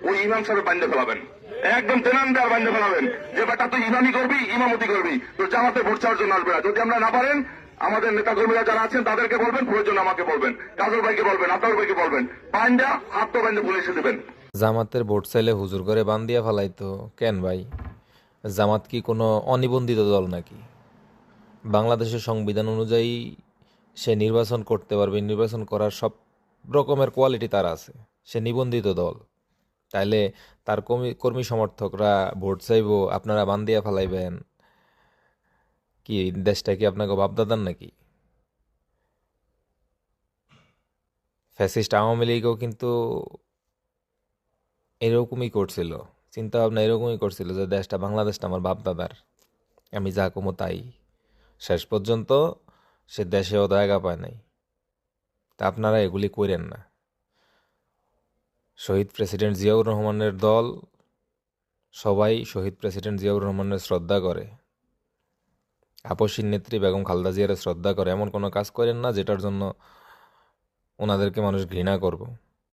ওই ইমাম সাহেব বান্ধে ফেলাবেন, একদম তেনান দেওয়ার বান্ধে ফেলাবেন যে বেটা তুই ইমামি করবি, ইমামতি করবি, তোর জামাতে ভোট চাওয়ার জন্য আসবে না। যদি আমরা না পারেন আমাদের নেতা কর্মীরা যারা আছেন তাদেরকে বলবেন, প্রয়োজন আমাকে বলবেন, কাজল ভাইকে বলবেন, আপনার ভাইকে বলবেন, বান্ধা হাত তো বান্ধে পুলিশে দেবেন। জামাতের ভোট চাইলে হুজুর করে বান দিয়া ফেলাইতো কেন ভাই? জামাত কি কোনো অনিবন্ধিত দল নাকি? বাংলাদেশের সংবিধান অনুযায়ী সে নির্বাচন করতে পারবে, নির্বাচন করার সব রকমের কোয়ালিটি তার আছে। সে নিবন্ধিত দল। তাইলে তার কর্মী সমর্থকরা ভোট চাইবো, আপনারা বান দিয়া ফেলাইবেন? কি দেশটা কি আপনাকে বাপদাদার নাকি? ফ্যাসিস্ট আওয়ামী লীগও কিন্তু এরকমই করছিল, চিন্তা ভাবনা এরকমই করছিল যে দেশটা, বাংলাদেশটা আমার বাপদাদার, আমি যা কমো তাই। শেষ পর্যন্ত সে দেশেও জায়গা পায় নাই। তা আপনারা এগুলি করেন না। শহীদ প্রেসিডেন্ট জিয়াউর রহমানের দল সবাই শহীদ প্রেসিডেন্ট জিয়াউর রহমানের শ্রদ্ধা করে, আপসীর নেত্রী বেগম খালেদা জিয়ার শ্রদ্ধা করে। এমন কোনো কাজ করেন না যেটার জন্য ওনাদেরকে মানুষ ঘৃণা করব।